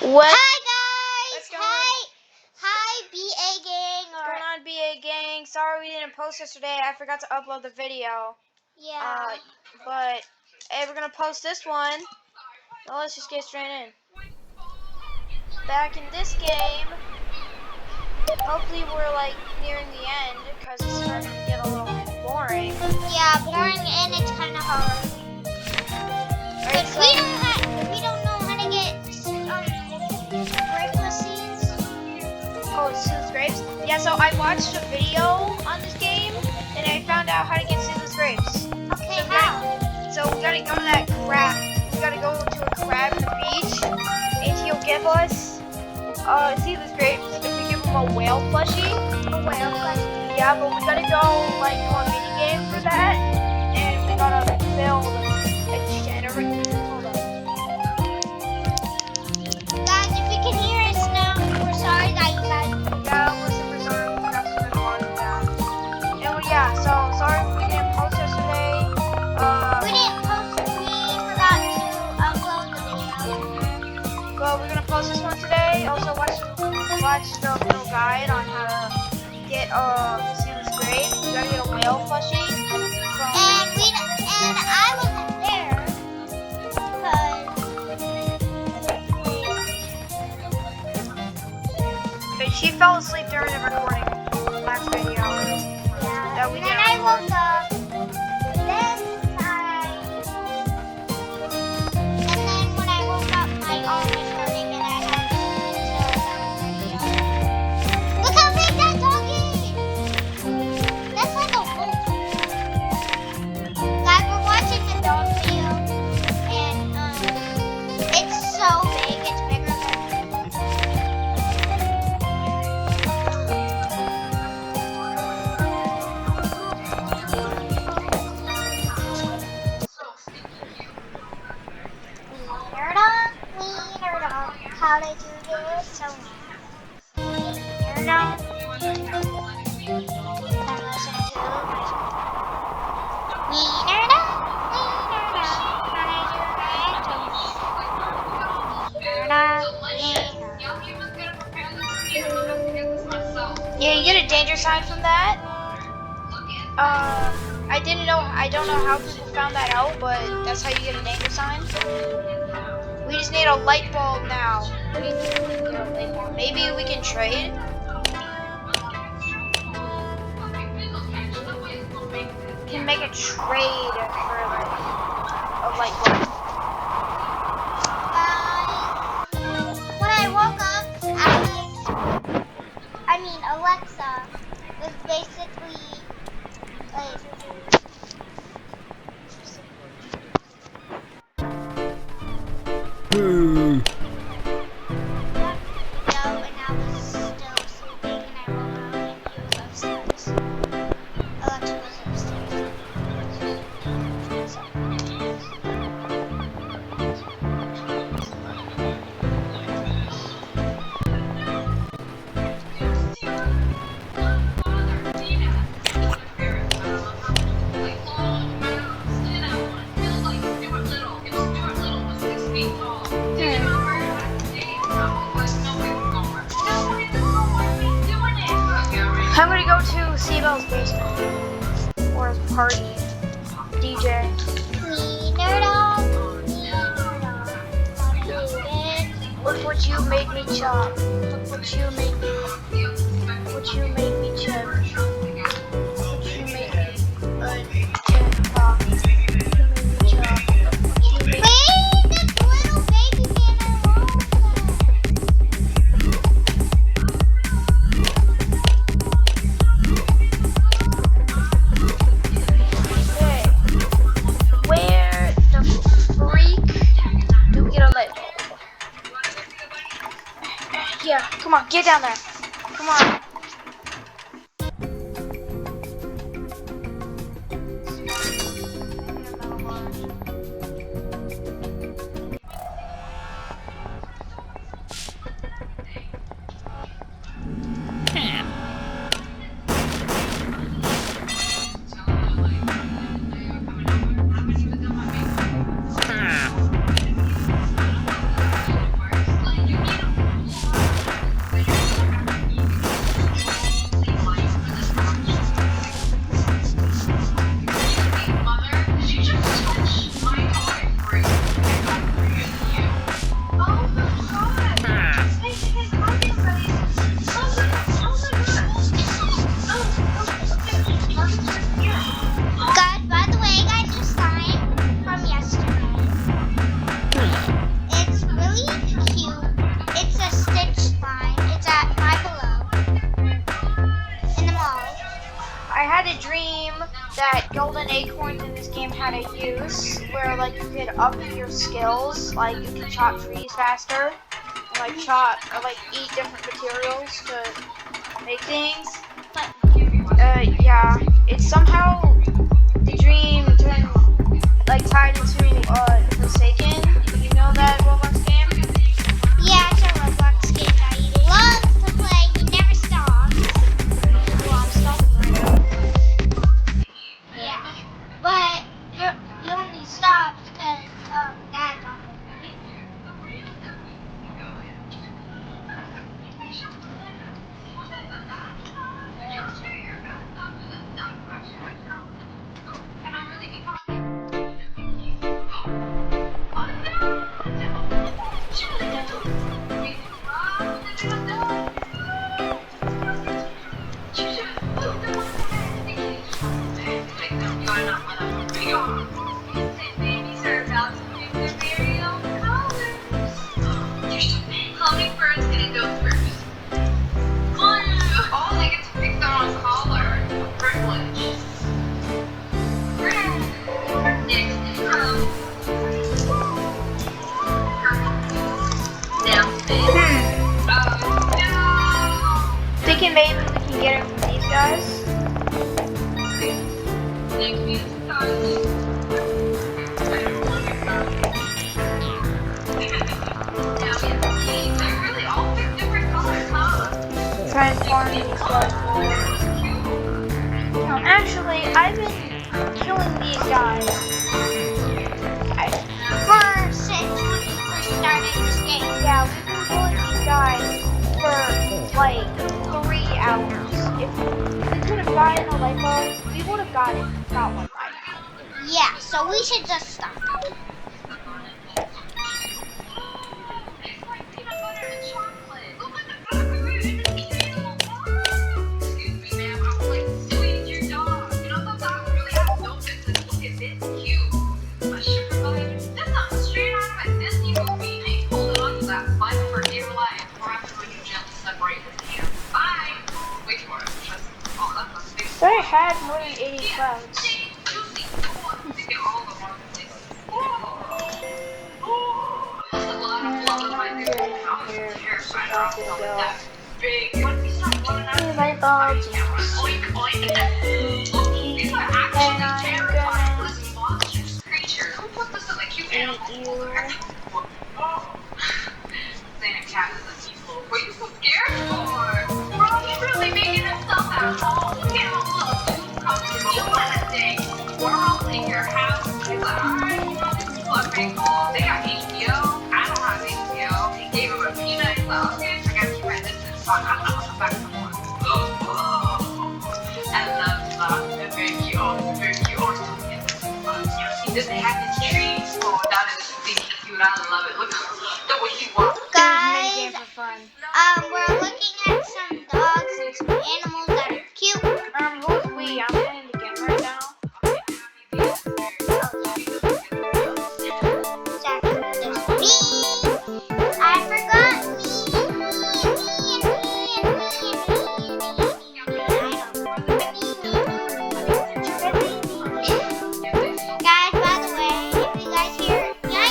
What? Hi guys! What's going on? Hi BA gang. What's going on, BA gang? Sorry we didn't post yesterday. I forgot to upload the video. Yeah. But hey, we're gonna post this one. Well, let's just get straight in. Back in this game, hopefully we're like nearing the end because it's starting to get a little boring. Yeah, boring and it's kind of hard. Right, But we don't know how to get grapeless seeds. Oh, seedless grapes? Yeah, so I watched a video on this game and I found out how to get seedless grapes. Okay, how? So we gotta go to that crab. We gotta go to a crab in the beach, and he'll give us seedless grapes if we give him a whale plushie. A whale plushie. Yeah, but we gotta go like do a mini game for that, and we gotta build a generator. Hold on. Guys, if you can hear us now, we're sorry that you guys. Yeah, we're sorry. We got some hard with that. And yeah, so sorry we didn't post yesterday. We didn't post. We forgot to upload the video. But we're gonna post this one today. Also watch the little guide on how to get seedless grapes. You gotta get a whale plushie. And I wasn't there But she fell asleep during the recording last video. That we did. Then I woke up. And then when I woke up, my arm was hurting and I had to until that video. Look how big that dog is! That's like a wolf. Guys, we're watching the dog video and it's so big, it's bigger than Wiener dog, how did you get so Wiener dog? Can listen to Wiener dog, how did you get so Wiener dog, Yeah, you get a danger sign from that. I don't know how people found that out, but that's how you get a danger sign. We just need a light bulb now. We need to get a light bulb. Maybe we can trade. We can make a trade for like a light bulb. When I woke up, Alexa was basically like. Boo! No, and I was still sleeping, and I woke up and he was upstairs. Alexa was upstairs. I'm gonna go to Seabell's basement or his party. DJ. Wiener dog, how did you get? Look what you made me chop. Look what you made me. What you made me chop. What you made me chop. What you made me chop. What you made me. Wait, this little baby man, I love Okay. Where the freak do we get a light bulb? Yeah, come on, get down there. Come on. kind of use where like you can up your skills, like you can chop trees faster, and like chop or like eat different materials to make things. Yeah, it's somehow the dream turned like tied into Forsaken. You know that Roblox game? Yeah, it's a Roblox game that he loves to play. He never stops. Well, I'm stopping right now. Yeah, but he only stops because Dad's on it. Thinking maybe we can get it from these guys. Try and farm these guys more. Actually, I've been killing these guys. Since we first started this game. Yeah, we've been killing these guys for like 3 hours. If we could have gotten a light bulb, we would have got one by now. Yeah, so we should just stop. So I had more than 80 clouds. Light bulbs. And I'm What are you so scared for? Bro, he's really making himself at home. Look at all those comfortable. You want to stay world in your house? He's like, alright, you know, these people are pretty cool. They got HBO. I don't have HBO. He gave him a peanut. He's like, okay, I got you my distance. So I'm not coming back no more. I love the very cute. Oh, it's very cute. Oh, it's so cute. He doesn't have his trees. Oh, that is stinky cute. I love it. Look the way he walks. Guys, for fun. we're looking at some dogs and some animals that are cute. Who's we? I'm playing the game right now. It's actually just me. I forgot Guys, by the way, if you guys hear yeah,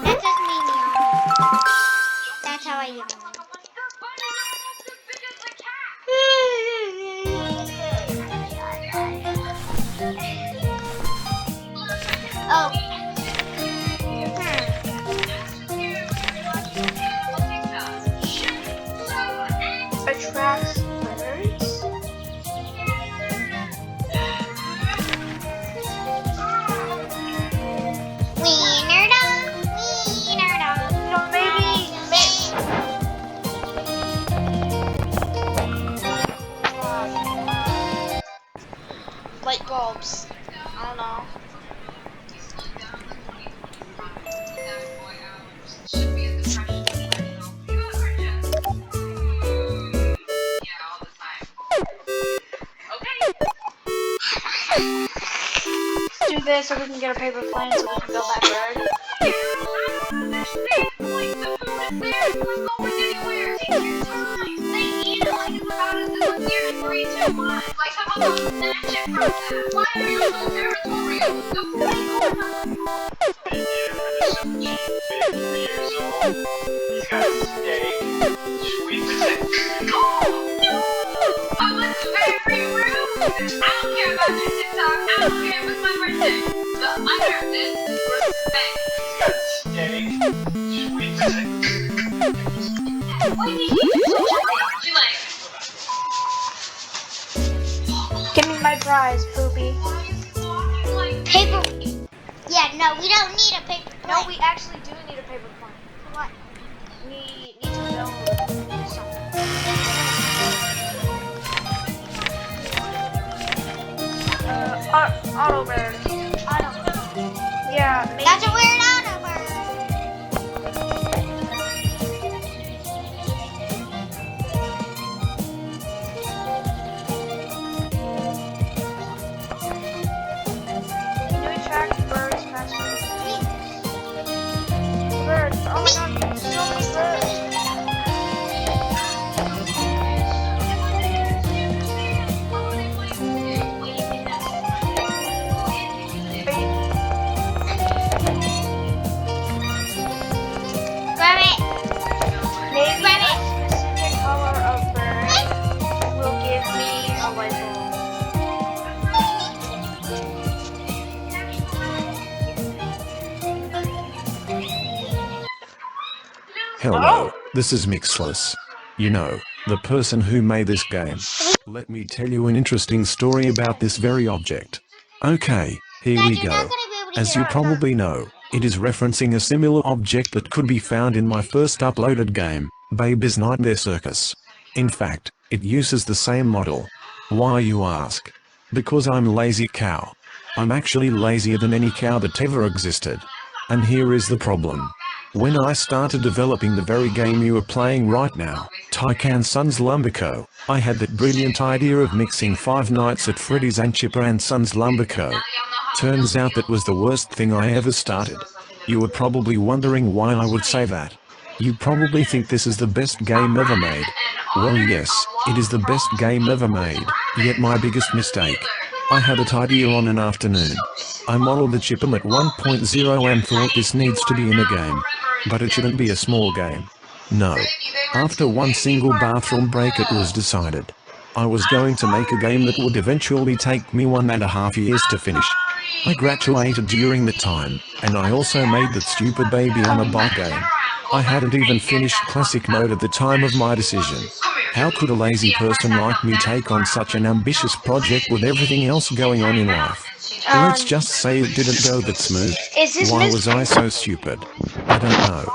that's just me. That's how I get on. Oh. Attracts birds. Wiener dog. No, maybe. Light bulbs. I don't know. Let's do this so we can get a paper plane so we can build that bird. Like, how about you snatch it from them? Why are you so territorial? He's got steak, sweet potato. Oh, that's very rude. I don't care about your TikTok. I don't care if it's my birthday. The under this respect. He's got steak, sweet potato. Why did you do so much? You like? Give me my prize, Poopy. Paper. Yeah, no, we don't need a paper plane. No, we actually do need a paper plane. What? We need to build something. Auto bird. Auto. Yeah, maybe. That's a weird auto bird. Can you attract birds faster? Birds. Oh my god, so many birds. Grab it. Maybe Grab a it. specific color of bird will give me a light bulb. Hello, this is Mixless. You know, the person who made this game. Let me tell you an interesting story about this very object. Okay, here we Dad, you're not go. gonna be able to As hear you us. probably know, it is referencing a similar object that could be found in my first uploaded game, Baby's Nightmare Circus. In fact, it uses the same model. Why, you ask? Because I'm lazy cow. I'm actually lazier than any cow that ever existed. And here is the problem. When I started developing the very game you are playing right now, Tyke and Sons Lumberco, I had that brilliant idea of mixing Five Nights at Freddy's and Chipper and Sons Lumberco. Turns out that was the worst thing I ever started. You were probably wondering why I would say that. You probably think this is the best game ever made. Well, yes, it is the best game ever made, yet my biggest mistake. I had that idea on an afternoon. I modeled the Chipper at 1.0 and thought this needs to be in a game. But it shouldn't be a small game. No. After one single bathroom break it was decided. I was going to make a game that would eventually take me 1.5 years to finish. I graduated during the time, and I also made that stupid baby on a bike game. I hadn't even finished classic mode at the time of my decision. How could a lazy person like me take on such an ambitious project with everything else going on in life? Let's just say it didn't go that smooth. Is this Why Miss- was I so stupid? I don't know.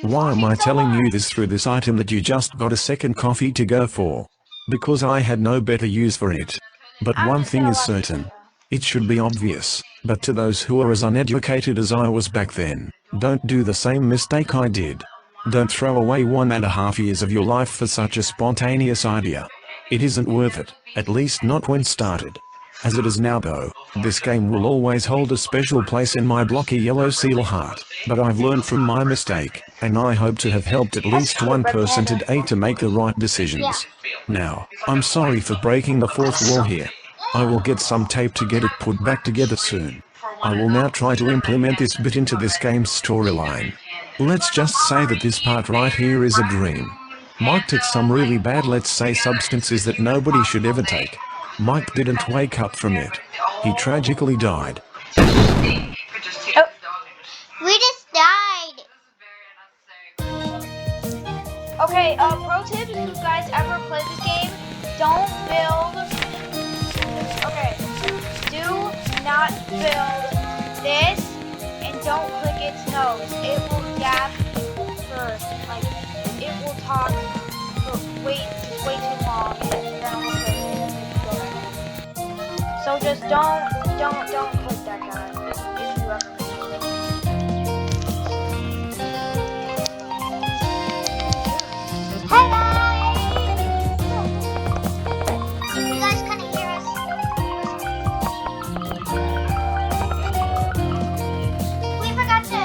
Why am I telling you this through this item that you just got a second coffee to go for? Because I had no better use for it. But one thing is certain. It should be obvious, but to those who are as uneducated as I was back then, don't do the same mistake I did. Don't throw away 1.5 years of your life for such a spontaneous idea. It isn't worth it, at least not when started. As it is now though, this game will always hold a special place in my blocky yellow seal heart, but I've learned from my mistake, and I hope to have helped at least one person today to make the right decisions. Now, I'm sorry for breaking the fourth wall here. I will get some tape to get it put back together soon. I will now try to implement this bit into this game's storyline. Let's just say that this part right here is a dream. Mike took some really bad, let's say, substances that nobody should ever take. Mike didn't wake up from it. He tragically died. We just died. Okay, pro tip, if you guys ever play this game, don't build. Okay, do not build this and don't click its nose. It will yap first. Like, it will talk for way too long. And then almost go right. So just don't click that guy if you ever make it. Hi guys. You guys couldn't hear us. We forgot to.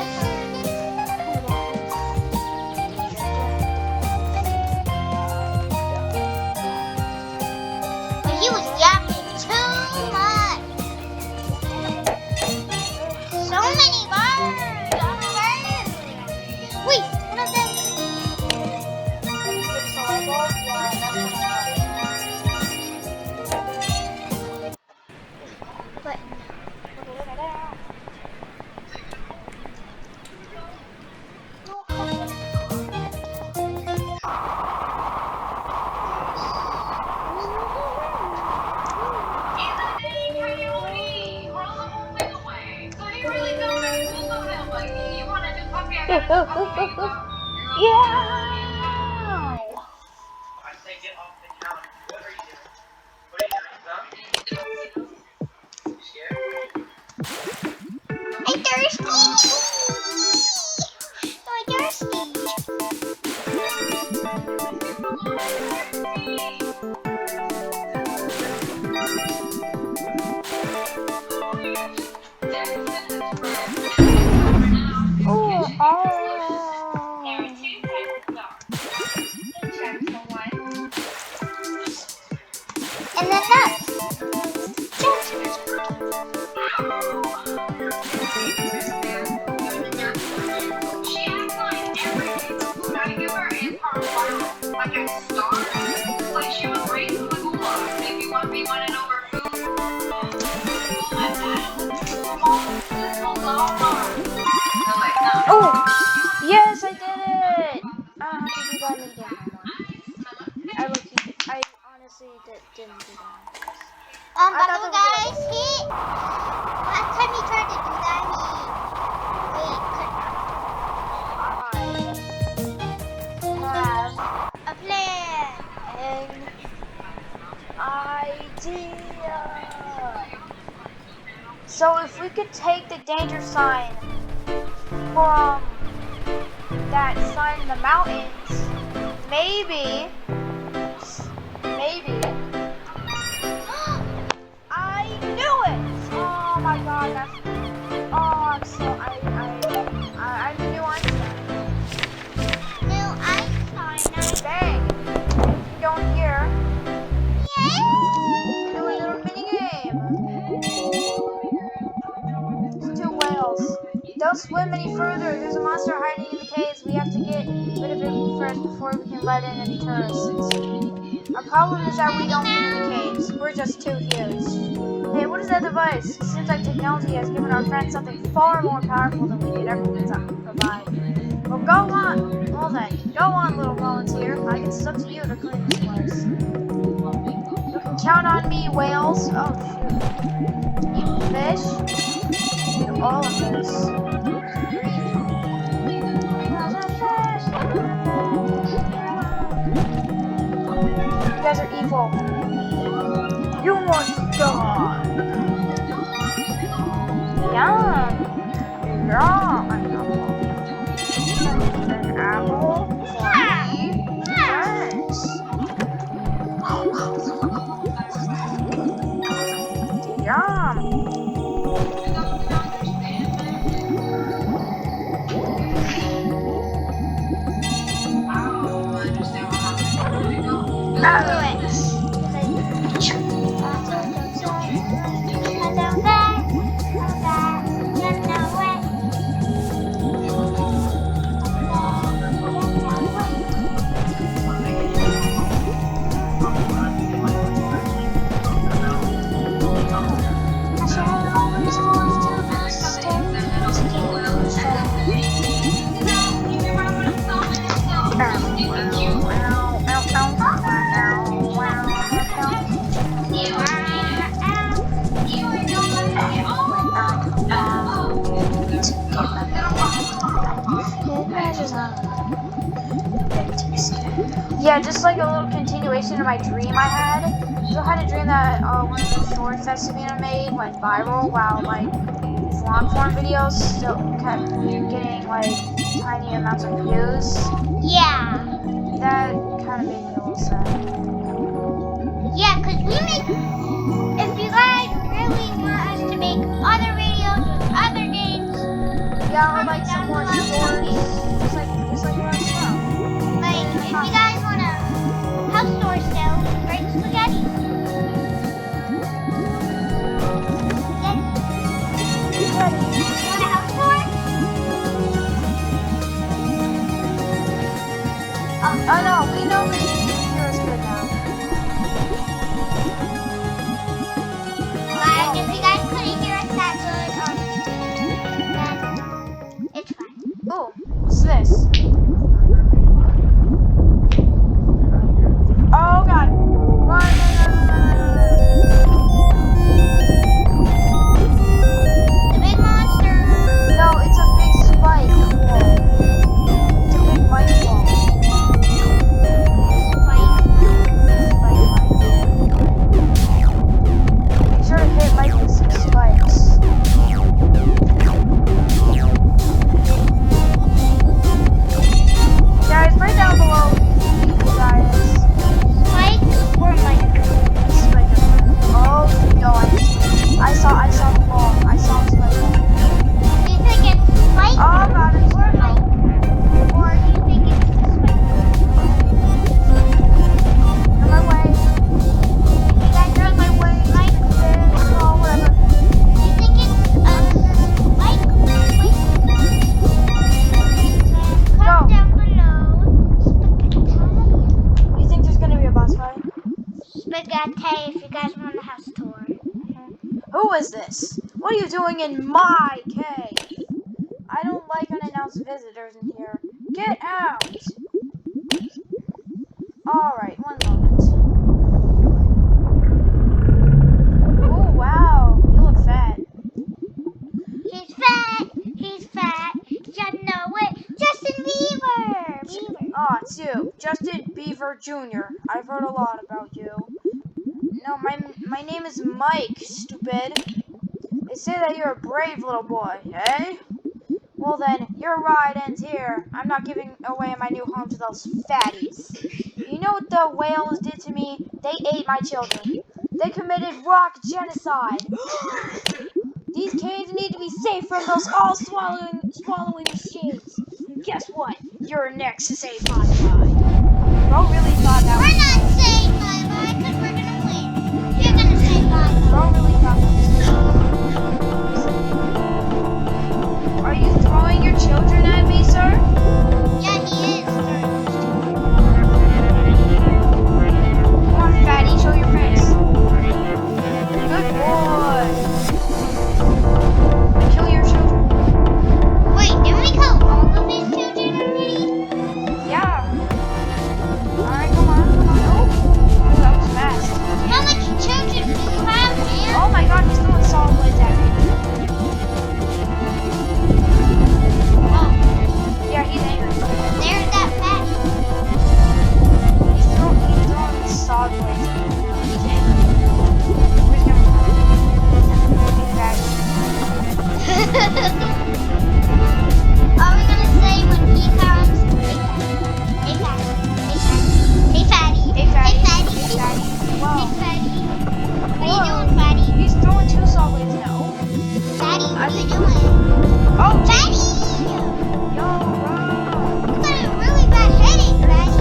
But he was yapping too much. say get off the counter. What are you doing? What are you doing, son? You scared? I'm thirsty. I'm thirsty. There are two types of dogs. The gentle one. And then nuts. She acts like every piece of food I give her is her fault. Like I'm starving. Like she was raised with a gulag. If you want me wanting over food, Oh, yes, I did it. I don't have to do that again anymore. I honestly didn't do that. I By thought the way, that guys, last time he tried to do that, I have a plan. an idea. So if we could take the danger sign from that sign in the mountains, maybe, I knew it! Oh my god, that's, I'm the new Einstein. New Einstein. Bang! You can go in here, Yay! do a little mini game. There's two whales. Don't swim any further. There's a monster hiding in the caves. We have to get rid of it first before we can let in any tourists. Our problem is that we don't fit in the caves. We're just too huge. Hey, what is that device? It seems like technology has given our friends something far more powerful than we could ever provide. Well, go on. Well then, go on, little volunteer. I guess it's up to you to clean this place. You can count on me, whales. Oh, shoot. You fish. Eat all of this. Breathe. You guys are evil. You must die. Yum. Yum. An apple for me. Thanks. Yum. Yeah, just like a little continuation of my dream I had. So I had a dream that one of the shorts that Sabina made went viral while like these long form videos still kept getting like tiny amounts of views. Yeah. That kind of made me a little sad. Yeah, because we make, if you guys really want us to make other videos with other games, Yeah, or like some more shorts, just like last stuff. like if you guys want a house tour still, great spaghetti. You want a house tour? Oh no, we know that you can hear us good now. But if you guys couldn't hear us that good, then it's fine. that cave if you guys want a house tour. Who is this? What are you doing in my cave? I don't like unannounced visitors in here. Get out! Alright, one moment. Oh, wow. You look fat. He's fat. He's fat. You know it. Justin Bieber. Ah, it's you. Justin Beaver Jr. I've heard a lot about you. No, my name is Mike, stupid. They say that you're a brave little boy, eh? Well then, your ride ends here. I'm not giving away my new home to those fatties. You know what the whales did to me? They ate my children. They committed rock genocide. These caves need to be safe from those all-swallowing machines. And guess what? You're next to say bye-bye. Bro really thought that We're was not funny. saying bye-bye because we're going to win. You're going to say bye-bye. Bro really thought that was funny. Are you throwing your children at me, sir? Yeah, he is. Come on, fatty, show your face. Good boy. Kill your children. Wait, didn't we kill all of his children already? Yeah. Alright, come on. Oh, that was fast. How much children do you have, man? Oh my god, he's throwing solid blades at me. Oh, Yeah, he's angry. there's that fat. He's throwing solid blades at me. He's angry. We're just gonna be fast. Are we gonna say when he comes? Hey fatty. Hey fatty. Hey, fatty. Hey fatty. Hey, fatty. Hey Whoa. fatty. What Whoa. are you doing, fatty? He's throwing two solid blades now. Fatty, I what are you think- doing? Oh, Fatty! yo, bro. You got a really bad headache, fatty.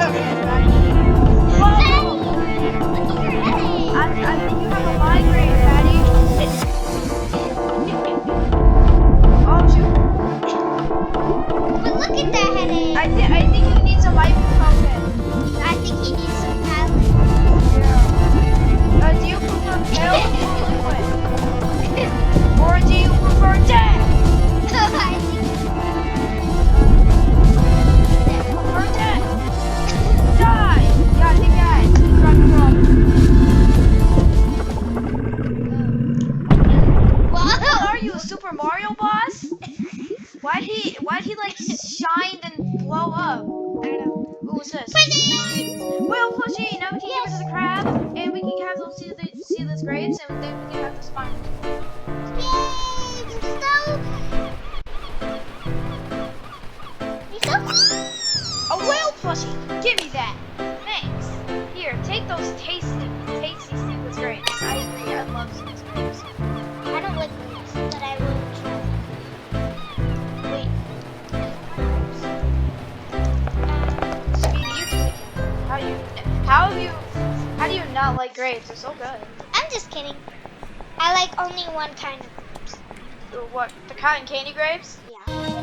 Okay, fatty. Whoa. Fatty, look at your headache. I think you have a migraine, fatty. Oh, shoot. But look at that headache. I think you need some ibuprofen. I think he needs some Tyke. Yeah. Do you prefer pills or liquid? Or do you prefer death? I think Prefer death. Die. Yeah, I think that. Rock and roll. What are you, a Super Mario boss? Why'd he like shine and blow up? I don't know. What was this? Present! Well, plushie, now we can give it to the crab, and we can have those seedless grapes, and then we can have the spine. Yay! You're so A whale plushie! Give me that! Thanks. Here, take those tasty seedless grapes. I agree, I love seedless grapes. I don't like grapes, but I will try. Wait. Speedy, you take it. How do you not like grapes? They're so good. I'm just kidding. I like only one kind of grapes. What? The cotton candy grapes? Yeah.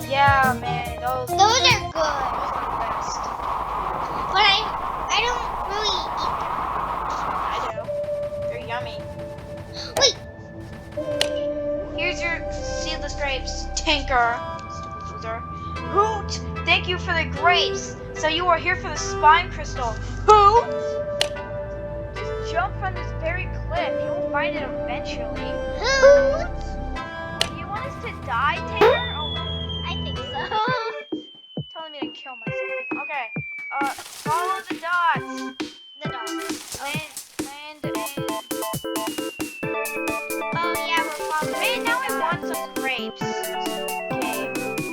Yeah, man, those Those are good. are the best. But I don't really I do. They're yummy. eat. Wait. Here's your seedless grapes, Tinker. Stupid loser. Hoot! Thank you for the grapes. So you are here for the spine crystal. Hoot! Just jump from this very cliff. You will find it eventually. Hoot. Do you want us to die, Tinker? Oh, I think so. telling me to kill myself. Okay. Follow the dots. The dog. Land and. Oh yeah, we're following. Wait, now I the want dog. some grapes. Okay.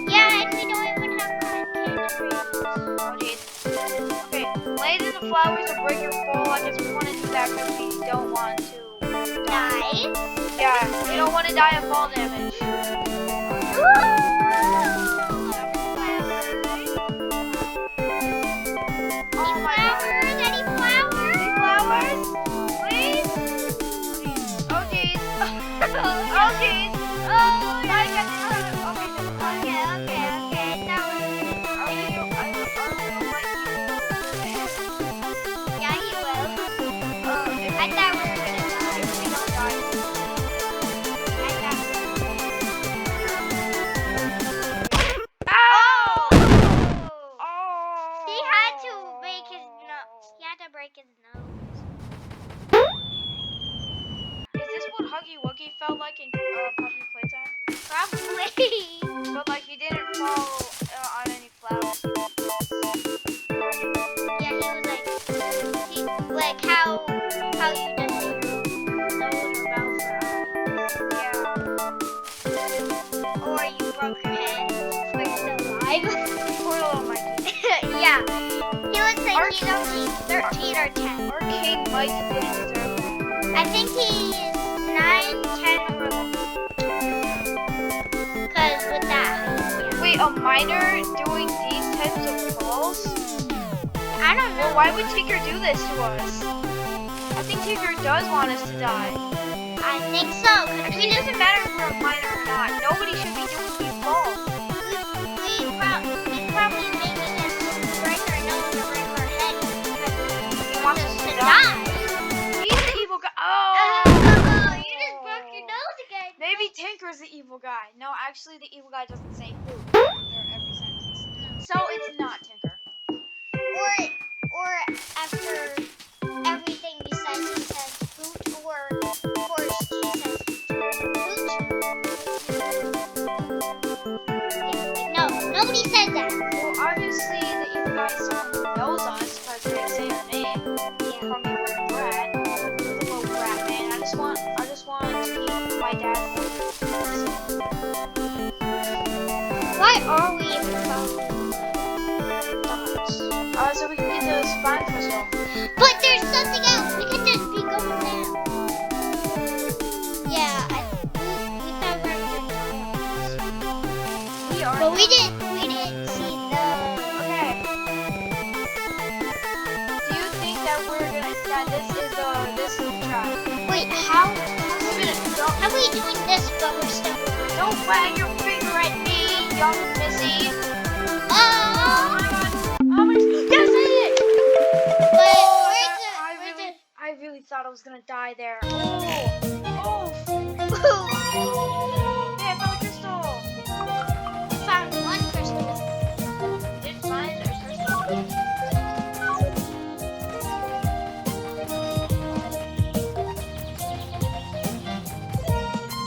Yeah, and we don't even have cotton candy grapes. Oh, jeez. Okay, lay in the flowers to break your fall. I guess we want to do that because we don't want to Die. Yeah, we don't want to die of fall damage. Oh my god. Any flowers? Any flowers? Please? Oh, jeez. Oh, jeez. Oh, I got this. okay. That was Are you? Yeah, you will. like how you just say your nose or mouth or eye. Yeah. Or you broke your head. Or you're still alive. Poor little Mikey. Yeah. He looks like he's only 13 or 10. Arcade Mike didn't deserve that. I think he's 9, 10, or 11. Because with that height, yeah. Wait, a minor doing these types of calls? I don't know. Well, why would Tinker do this to us? I think Tinker does want us to die. I think so. Actually, it doesn't matter if we're a minor or not. Nobody should be doing these calls. He's probably making us break our nose or break our head because He wants us to die. die. He's the evil guy. Oh! You just broke your nose again. Maybe Tinker's the evil guy. No, actually, the evil guy doesn't say who after every sentence. So it's not Tinker. Or after everything he says boot, or of course he says boot. Yeah, no, nobody says that. Well, obviously, the evil guy is someone who knows us because they say our name. Call me little brat. The little brat man. I just want to keep my dad. Why are we even talking? So we can get the spine crystal. But there's something else. We can just be going now. Yeah, we thought we were doing We are. but we didn't see the. Okay. Do you think that this is the trap? Wait, how We're gonna are we doing this? But we're still. don't wag your finger at me, young missy. Oh. Oh my, yes, I did! But I really thought I was gonna die there. Oh! Yeah, I found a crystal! we found one crystal. We did find a crystal.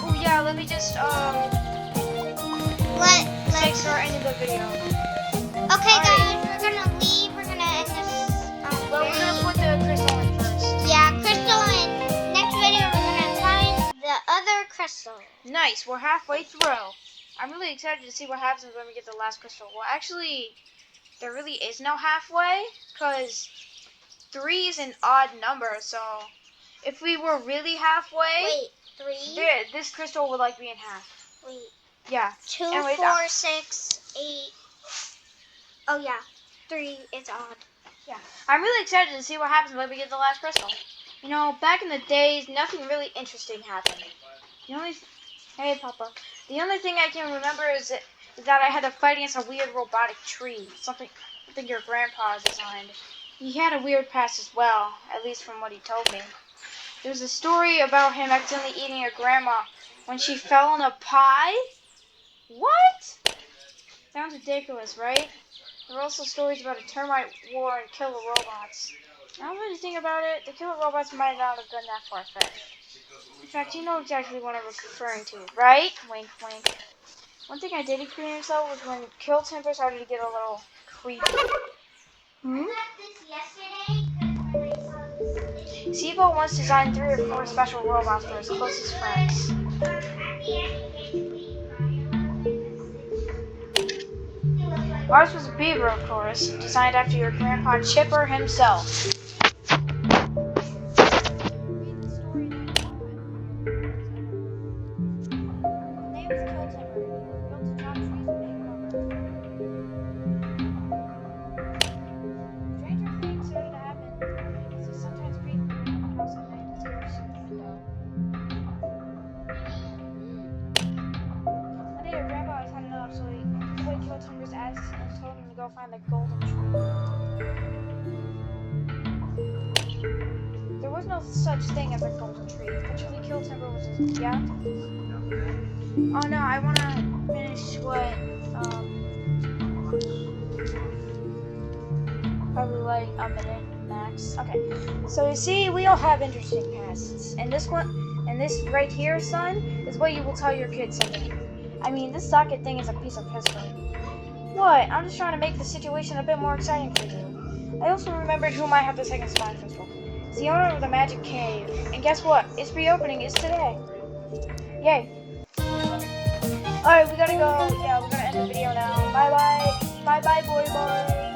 Oh yeah, let me just make sure I ended the video. Okay, guys, we're gonna leave. We're gonna end this. Well, we're gonna put the crystal in first. Yeah, crystal. In next video, we're gonna find the other crystal. Nice, we're halfway through. I'm really excited to see what happens when we get the last crystal. Well, actually, there really is no halfway, because 3 is an odd number, so if we were really halfway, Wait, 3. this crystal would like be in half. Wait, Yeah. 2, Anyways, 4, 6, 8. Oh yeah, 3 is odd. Yeah. I'm really excited to see what happens when we get the last crystal. You know, back in the days, nothing really interesting happened. Hey, Papa. The only thing I can remember is that I had to fight against a weird robotic tree. Something your grandpa designed. He had a weird past as well, at least from what he told me. There's a story about him accidentally eating a grandma when she fell in a pie. What? Sounds ridiculous, right? There are also stories about a termite war and killer robots. Now that I think about it, the killer robots might not have been that far-fetched. In fact, you know exactly what I'm referring to, right? Wink, wink. One thing I did experience, though, was when Kill Timber started to get a little creepy. Sibo once designed 3 or 4 special robots for his closest friends. Ours was a beaver, of course, designed after your grandpa Chipper himself. Find the golden tree. There was no such thing as a golden tree. Eventually, Kill Timber was yeah. Oh no, I wanna finish what probably like a minute max. Okay. So you see, we all have interesting pasts, and this right here, son, is what you will tell your kids someday. I mean, this socket thing is a piece of history. What? I'm just trying to make the situation a bit more exciting for you. I also remembered who might have the second spine crystal. is the owner of the Magic Cave. And guess what? Its reopening is today. Yay. Alright, we gotta go. Yeah, we're gonna end the video now. Bye bye. Bye bye, boy boy.